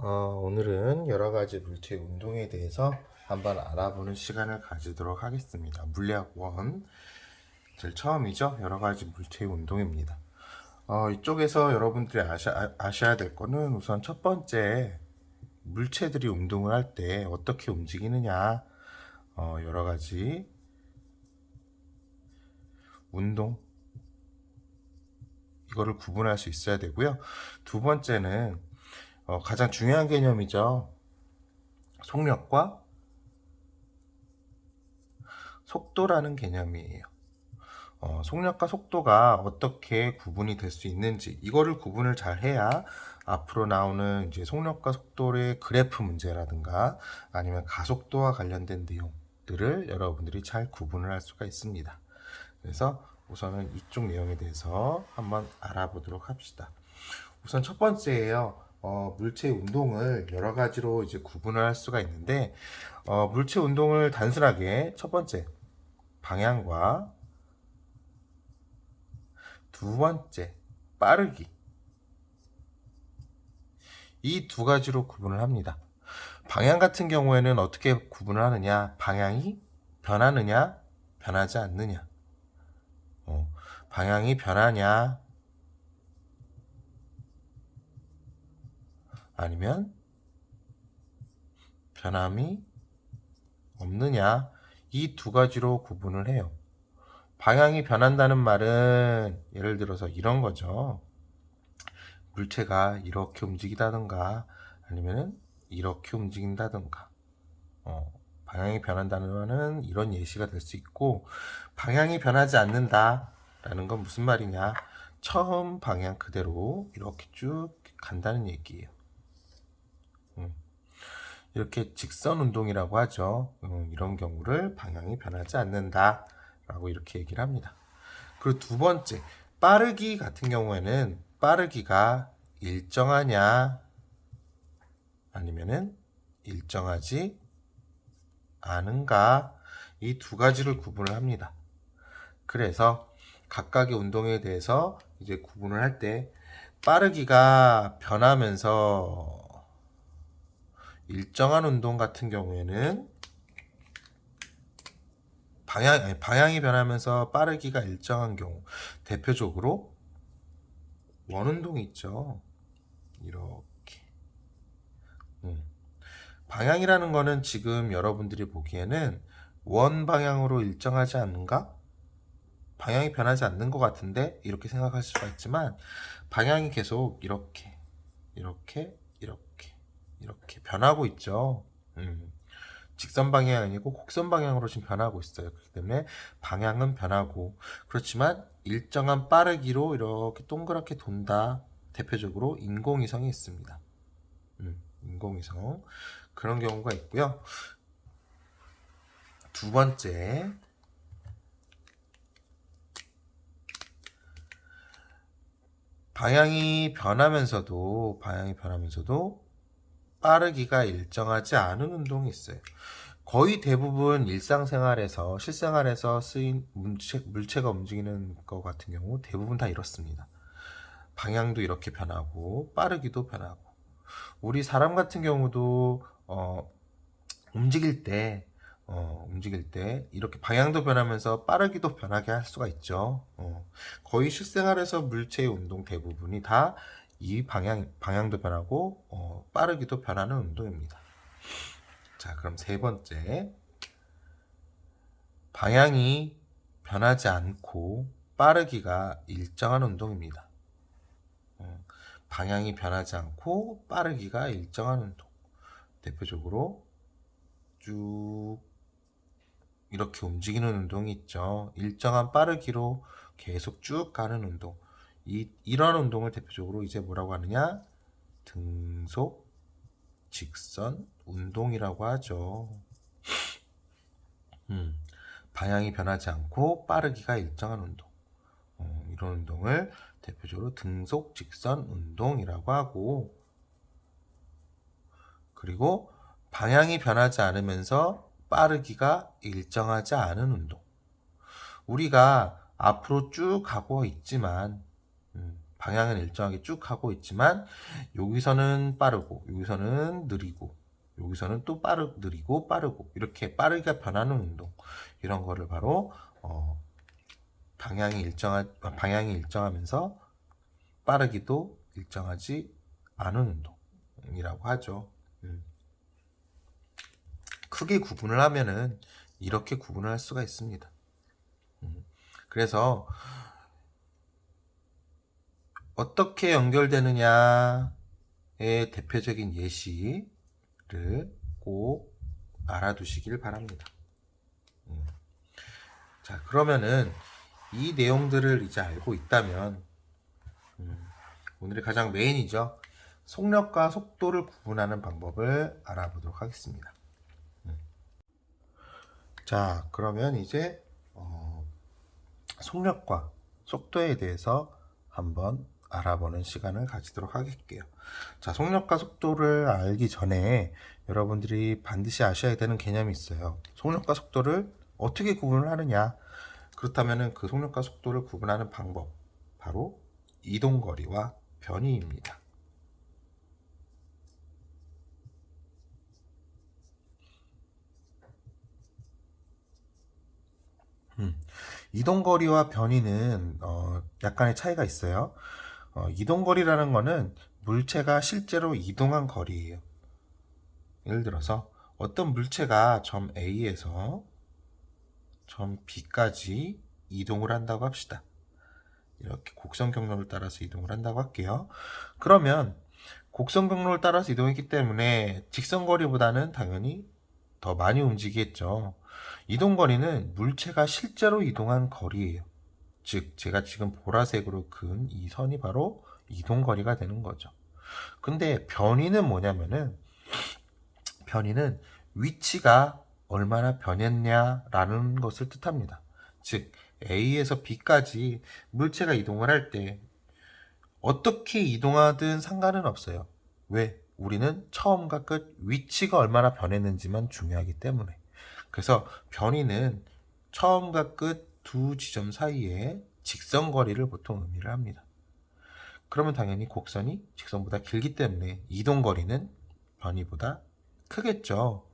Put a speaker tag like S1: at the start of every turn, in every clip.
S1: 오늘은 여러 가지 물체 운동에 대해서 한번 알아보는 시간을 가지도록 하겠습니다. 물리학 1, 제일 처음이죠. 여러 가지 물체 운동입니다. 이쪽에서 여러분들이 아셔야 될 거는 우선 첫 번째, 물체들이 운동을 할 때 어떻게 움직이느냐, 여러 가지 운동, 이거를 구분할 수 있어야 되고요. 두 번째는 가장 중요한 개념이죠. 속력과 속도라는 개념이에요. 속력과 속도가 어떻게 구분이 될 수 있는지, 이거를 구분을 잘 해야 앞으로 나오는 이제 속력과 속도의 그래프 문제라든가 아니면 가속도와 관련된 내용들을 여러분들이 잘 구분을 할 수가 있습니다. 그래서 우선은 이쪽 내용에 대해서 한번 알아보도록 합시다. 우선 첫 번째예요. 물체 운동을 여러 가지로 이제 구분을 할 수가 있는데, 물체 운동을 단순하게 첫 번째 방향과 두 번째 빠르기, 이 두 가지로 구분을 합니다. 방향 같은 경우에는 어떻게 구분을 하느냐, 방향이 변하느냐 변하지 않느냐, 방향이 변하냐 아니면 변함이 없느냐, 이 두 가지로 구분을 해요. 방향이 변한다는 말은 예를 들어서 이런 거죠. 물체가 이렇게 움직이다든가 아니면 이렇게 움직인다든가, 방향이 변한다는 말은 이런 예시가 될 수 있고, 방향이 변하지 않는다 라는 건 무슨 말이냐, 처음 방향 그대로 이렇게 쭉 간다는 얘기예요. 이렇게 직선 운동이라고 하죠. 이런 경우를 방향이 변하지 않는다 라고 이렇게 얘기를 합니다. 그리고 두 번째, 빠르기 같은 경우에는 빠르기가 일정하냐 아니면은 일정하지 않은가, 이 두 가지를 구분을 합니다. 그래서 각각의 운동에 대해서 이제 구분을 할 때, 빠르기가 변하면서 일정한 운동 같은 경우에는 방향이 변하면서 빠르기가 일정한 경우, 대표적으로 원운동이 있죠. 이렇게. 방향이라는 거는 지금 여러분들이 보기에는 원 방향으로 일정하지 않는가? 방향이 변하지 않는 것 같은데? 이렇게 생각할 수가 있지만, 방향이 계속 이렇게, 이렇게, 이렇게, 이렇게 변하고 있죠. 직선 방향이 아니고 곡선 방향으로 지금 변하고 있어요. 그렇기 때문에 방향은 변하고, 그렇지만 일정한 빠르기로 이렇게 동그랗게 돈다. 대표적으로 인공위성이 있습니다. 인공위성, 그런 경우가 있고요. 두 번째, 방향이 변하면서도 빠르기가 일정하지 않은 운동이 있어요. 거의 대부분 일상생활에서, 실생활에서 쓰인 물체가 움직이는 것 같은 경우 대부분 다 이렇습니다. 방향도 이렇게 변하고 빠르기도 변하고, 우리 사람 같은 경우도 움직일 때 이렇게 방향도 변하면서 빠르기도 변하게 할 수가 있죠. 거의 실생활에서 물체의 운동 대부분이 다 이 방향도 변하고 빠르기도 변하는 운동입니다. 자, 그럼 세 번째, 방향이 변하지 않고 빠르기가 일정한 운동입니다. 방향이 변하지 않고 빠르기가 일정한 운동, 대표적으로 쭉 이렇게 움직이는 운동이 있죠. 일정한 빠르기로 계속 쭉 가는 운동, 이런 운동을 대표적으로 이제 뭐라고 하느냐, 등속 직선 운동이라고 하죠. 방향이 변하지 않고 빠르기가 일정한 운동, 이런 운동을 대표적으로 등속 직선 운동이라고 하고, 그리고 방향이 변하지 않으면서 빠르기가 일정하지 않은 운동, 우리가 앞으로 쭉 가고 있지만 방향은 일정하게 쭉 가고 있지만 여기서는 빠르고 여기서는 느리고 여기서는 또 느리고 빠르고 이렇게 빠르게 변하는 운동, 이런 거를 바로 방향이 일정하면서 빠르기도 일정하지 않은 운동이라고 하죠. 크게 구분을 하면은 이렇게 구분을 할 수가 있습니다. 그래서 어떻게 연결되느냐의 대표적인 예시를 꼭 알아두시길 바랍니다. 자, 그러면은 이 내용들을 이제 알고 있다면 오늘의 가장 메인이죠. 속력과 속도를 구분하는 방법을 알아보도록 하겠습니다. 자, 그러면 이제 속력과 속도에 대해서 한번 알아보는 시간을 가지도록 할게요. 자, 속력과 속도를 알기 전에 여러분들이 반드시 아셔야 되는 개념이 있어요. 속력과 속도를 어떻게 구분을 하느냐? 그렇다면 그 속력과 속도를 구분하는 방법, 바로 이동거리와 변이입니다. 이동거리와 변이는 약간의 차이가 있어요. 이동거리라는 거는 물체가 실제로 이동한 거리예요. 예를 들어서 어떤 물체가 점 A에서 점 B까지 이동을 한다고 합시다. 이렇게 곡선 경로를 따라서 이동을 한다고 할게요. 그러면 곡선 경로를 따라서 이동했기 때문에 직선 거리보다는 당연히 더 많이 움직이겠죠. 이동거리는 물체가 실제로 이동한 거리예요. 즉 제가 지금 보라색으로 그은 이 선이 바로 이동거리가 되는 거죠. 근데 변이는 뭐냐면은, 변이는 위치가 얼마나 변했냐라는 것을 뜻합니다. 즉 A에서 B까지 물체가 이동을 할 때 어떻게 이동하든 상관은 없어요. 왜? 우리는 처음과 끝 위치가 얼마나 변했는지만 중요하기 때문에. 그래서 변이는 처음과 끝 두 지점 사이에 직선 거리를 보통 의미를 합니다. 그러면 당연히 곡선이 직선보다 길기 때문에 이동 거리는 변이보다 크겠죠.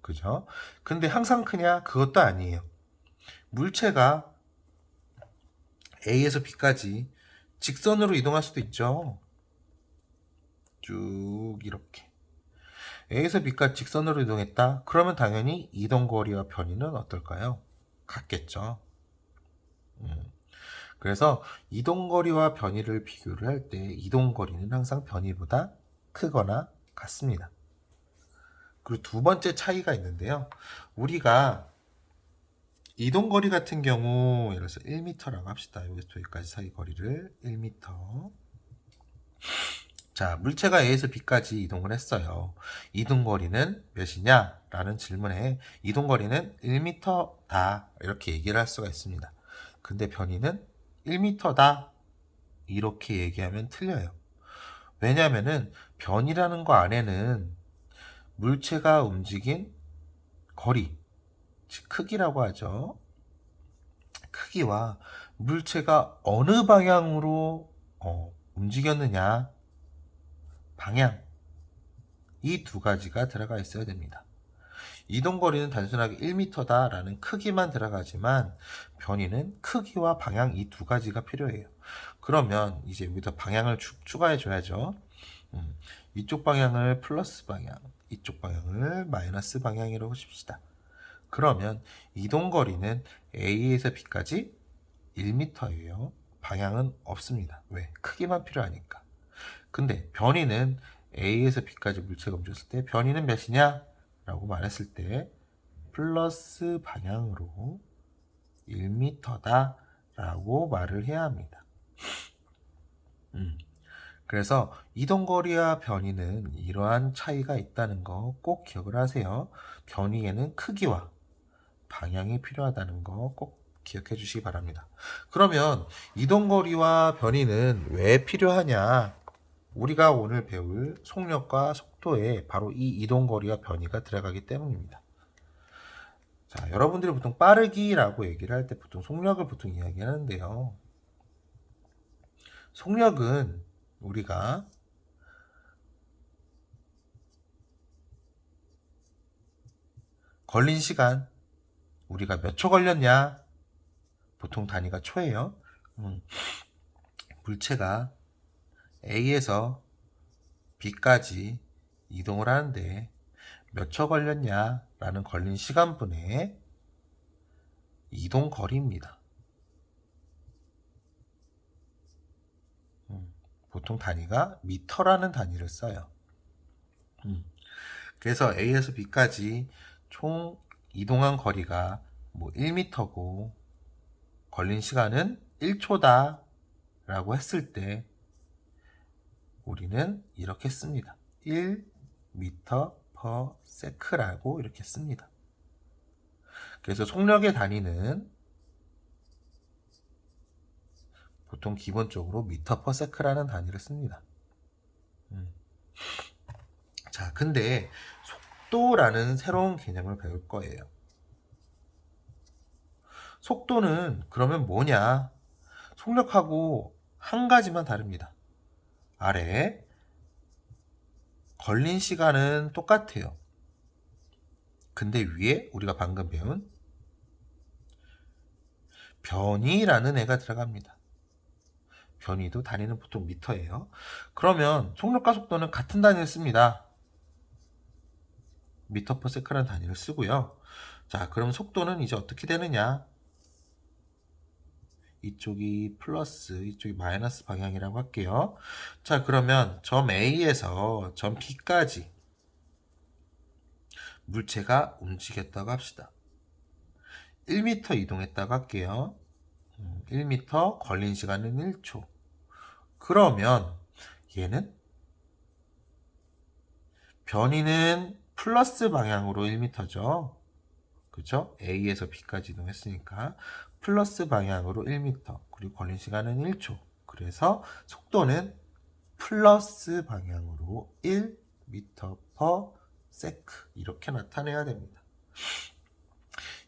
S1: 그죠? 근데 항상 크냐? 그것도 아니에요. 물체가 A에서 B까지 직선으로 이동할 수도 있죠. 쭉 이렇게 A에서 B까지 직선으로 이동했다. 그러면 당연히 이동거리와 변이는 어떨까요? 같겠죠. 그래서 이동거리와 변이를 비교를 할 때 이동거리는 항상 변이보다 크거나 같습니다. 그리고 두 번째 차이가 있는데요. 우리가 이동거리 같은 경우 예를 들어서 1m라고 합시다. 여기서 여기까지 사이 거리를 1m. 자, 물체가 A에서 B까지 이동을 했어요. 이동거리는 몇이냐? 라는 질문에 이동거리는 1m다. 이렇게 얘기를 할 수가 있습니다. 근데 변이는 1m다. 이렇게 얘기하면 틀려요. 왜냐하면은 변이라는 거 안에는 물체가 움직인 거리, 즉 크기라고 하죠. 크기와 물체가 어느 방향으로 움직였느냐, 방향, 이 두 가지가 들어가 있어야 됩니다. 이동거리는 단순하게 1m다라는 크기만 들어가지만 변이는 크기와 방향 이 두 가지가 필요해요. 그러면 이제 여기다 방향을 추가해 줘야죠. 이쪽 방향을 플러스 방향, 이쪽 방향을 마이너스 방향이라고 칩시다. 그러면 이동거리는 A에서 B까지 1m예요. 방향은 없습니다. 왜? 크기만 필요하니까. 근데 변이는 A에서 B까지 물체가 움직였을 때 변이는 몇이냐? 라고 말했을 때 플러스 방향으로 1m다 라고 말을 해야 합니다. 그래서 이동거리와 변이는 이러한 차이가 있다는 거 꼭 기억을 하세요. 변이에는 크기와 방향이 필요하다는 거 꼭 기억해 주시기 바랍니다. 그러면 이동거리와 변이는 왜 필요하냐? 우리가 오늘 배울 속력과 속도에 바로 이 이동거리와 변이가 들어가기 때문입니다. 자, 여러분들이 보통 빠르기라고 얘기를 할 때 보통 속력을 보통 이야기하는데요. 속력은 우리가 걸린 시간, 우리가 몇 초 걸렸냐? 보통 단위가 초예요. 물체가 A에서 B까지 이동을 하는데 몇 초 걸렸냐라는 걸린 시간분의 이동 거리입니다. 보통 단위가 미터라는 단위를 써요. 그래서 A에서 B까지 총 이동한 거리가 뭐 1m고 걸린 시간은 1초다 라고 했을 때 우리는 이렇게 씁니다. 1m/s 라고 이렇게 씁니다. 그래서 속력의 단위는 보통 기본적으로 m/s라는 단위를 씁니다. 자, 근데 속도라는 새로운 개념을 배울 거예요. 속도는 그러면 뭐냐? 속력하고 한 가지만 다릅니다. 아래 걸린 시간은 똑같아요. 근데 위에 우리가 방금 배운 변위라는 애가 들어갑니다. 변위도 단위는 보통 미터예요. 그러면 속력과 속도는 같은 단위를 씁니다. m/s라는 단위를 쓰고요. 자, 그럼 속도는 이제 어떻게 되느냐? 이쪽이 플러스, 이쪽이 마이너스 방향이라고 할게요. 자, 그러면 점 A에서 점 B까지 물체가 움직였다고 합시다. 1m 이동했다고 할게요. 1m 걸린 시간은 1초. 그러면 얘는 변이는 플러스 방향으로 1m죠. 그죠? A에서 B까지 이동했으니까 플러스 방향으로 1m, 그리고 걸린 시간은 1초. 그래서 속도는 플러스 방향으로 1m/s 이렇게 나타내야 됩니다.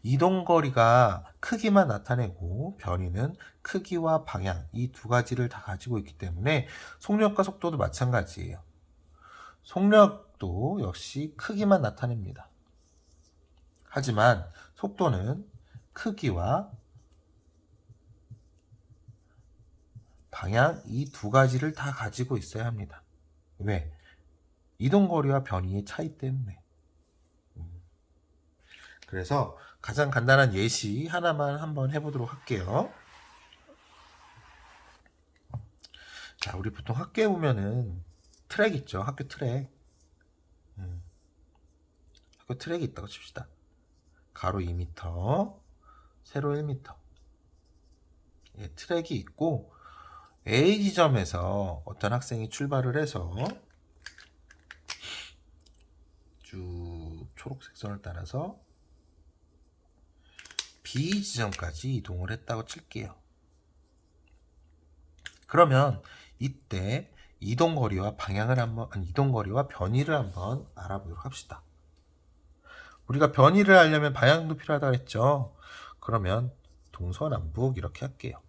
S1: 이동거리가 크기만 나타내고 변이는 크기와 방향 이 두 가지를 다 가지고 있기 때문에 속력과 속도도 마찬가지예요. 속력도 역시 크기만 나타냅니다. 하지만 속도는 크기와 방향 이 두 가지를 다 가지고 있어야 합니다. 왜? 이동거리와 변이의 차이 때문에. 그래서 가장 간단한 예시 하나만 한번 해보도록 할게요. 자, 우리 보통 학교에 보면은 트랙 있죠. 학교 트랙. 학교 트랙이 있다고 칩시다. 가로 2m, 세로 1m. 예, 트랙이 있고 A 지점에서 어떤 학생이 출발을 해서 쭉 초록색 선을 따라서 B 지점까지 이동을 했다고 칠게요. 그러면 이때 이동거리와 이동거리와 변이를 한번 알아보도록 합시다. 우리가 변이를 하려면 방향도 필요하다고 했죠. 그러면 동서남북 이렇게 할게요.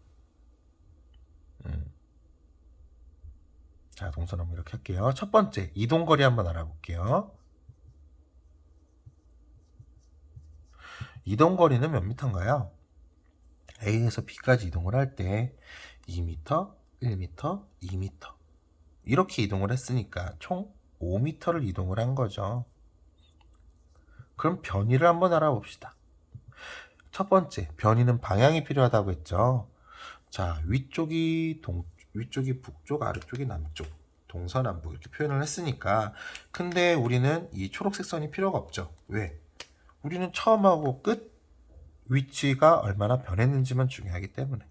S1: 자, 동서남북 이렇게 할게요. 첫 번째 이동거리 한번 알아볼게요. 이동거리는 몇 미터인가요? A에서 B까지 이동을 할 때 2m, 1m, 2m 이렇게 이동을 했으니까 총 5m를 이동을 한 거죠. 그럼 변이를 한번 알아봅시다. 첫 번째, 변이는 방향이 필요하다고 했죠. 자, 위쪽이 북쪽, 아래쪽이 남쪽, 동서남북 이렇게 표현을 했으니까 근데 우리는 이 초록색 선이 필요가 없죠. 왜? 우리는 처음하고 끝 위치가 얼마나 변했는지만 중요하기 때문에.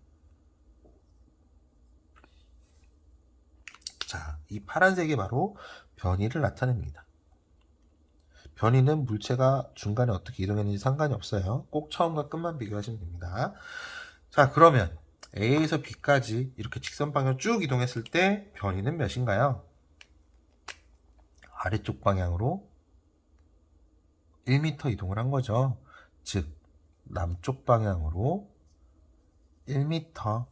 S1: 자, 이 파란색이 바로 변이를 나타냅니다. 변이는 물체가 중간에 어떻게 이동했는지 상관이 없어요. 꼭 처음과 끝만 비교하시면 됩니다. 자, 그러면 A에서 B까지 이렇게 직선 방향 쭉 이동했을 때 변이는 몇인가요? 아래쪽 방향으로 1m 이동을 한 거죠. 즉 남쪽 방향으로 1m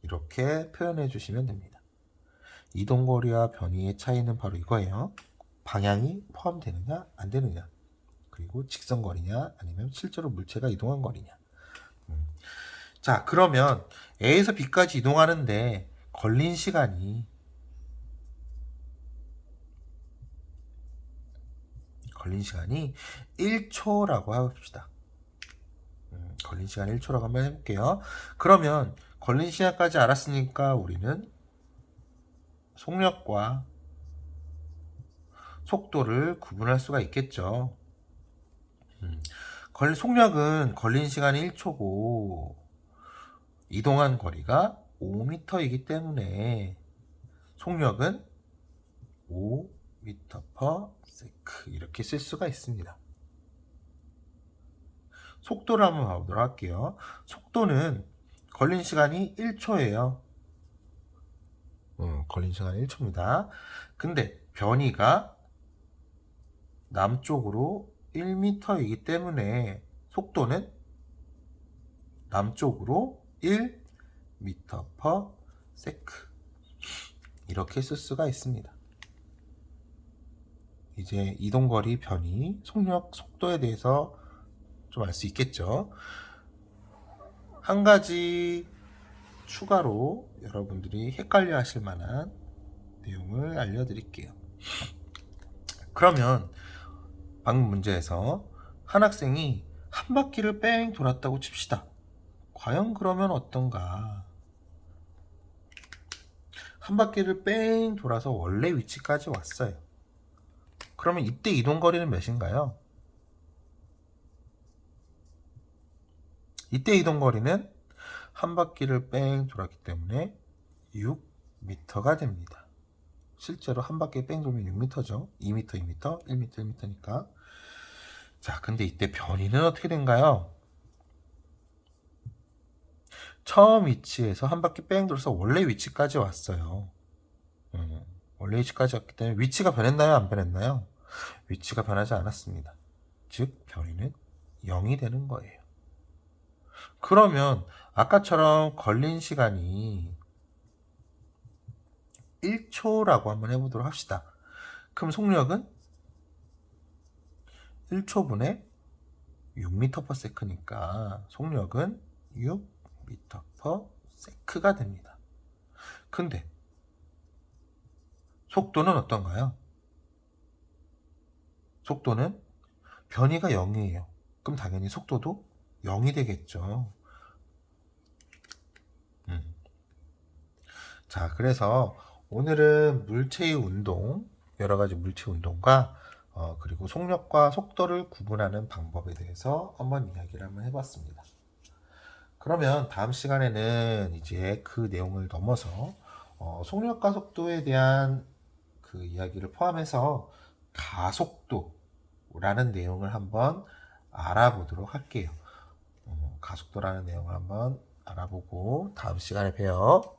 S1: 이렇게 표현해 주시면 됩니다. 이동거리와 변이의 차이는 바로 이거예요. 방향이 포함되느냐 안 되느냐, 그리고 직선거리냐 아니면 실제로 물체가 이동한 거리냐. 자, 그러면 A에서 B까지 이동하는데 걸린 시간이 1초라고 해봅시다. 걸린 시간 1초라고 한번 해볼게요. 그러면 걸린 시간까지 알았으니까 우리는 속력과 속도를 구분할 수가 있겠죠. 속력은 걸린 시간이 1초고 이동한 거리가 5m이기 때문에 속력은 5m/s 이렇게 쓸 수가 있습니다. 속도를 한번 봐보도록 할게요. 속도는 걸린 시간이 1초예요. 걸린 시간이 1초입니다. 근데 변이가 남쪽으로 1m이기 때문에 속도는 남쪽으로 1m/s 이렇게 쓸 수가 있습니다. 이제 이동거리, 변이, 속력, 속도에 대해서 좀 알 수 있겠죠. 한 가지 추가로 여러분들이 헷갈려 하실 만한 내용을 알려드릴게요. 그러면 방금 문제에서 한 학생이 한 바퀴를 뺑 돌았다고 칩시다. 과연 그러면 어떤가? 한 바퀴를 뺑 돌아서 원래 위치까지 왔어요. 그러면 이때 이동거리는 몇인가요? 이때 이동거리는 한 바퀴를 뺑 돌았기 때문에 6m가 됩니다. 실제로 한 바퀴 뺑 돌면 6m죠. 2m, 2m, 1m, 1m니까. 자, 근데 이때 변이는 어떻게 된가요? 처음 위치에서 한 바퀴 뺑 돌아서 원래 위치까지 왔어요. 원래 위치까지 왔기 때문에 위치가 변했나요? 안 변했나요? 위치가 변하지 않았습니다. 즉, 변이는 0이 되는 거예요. 그러면 아까처럼 걸린 시간이 1초라고 한번 해보도록 합시다. 그럼 속력은 1초분의 6m/s니까 속력은 6m/s가 됩니다. 근데 속도는 어떤가요? 속도는 변이가 0이에요. 그럼 당연히 속도도 0이 되겠죠. 자, 그래서 오늘은 물체의 운동, 여러 가지 물체 운동과 그리고 속력과 속도를 구분하는 방법에 대해서 한번 이야기를 한번 해봤습니다. 그러면 다음 시간에는 이제 그 내용을 넘어서 속력과 속도에 대한 그 이야기를 포함해서 가속도라는 내용을 한번 알아보도록 할게요. 가속도라는 내용을 한번 알아보고 다음 시간에 봬요.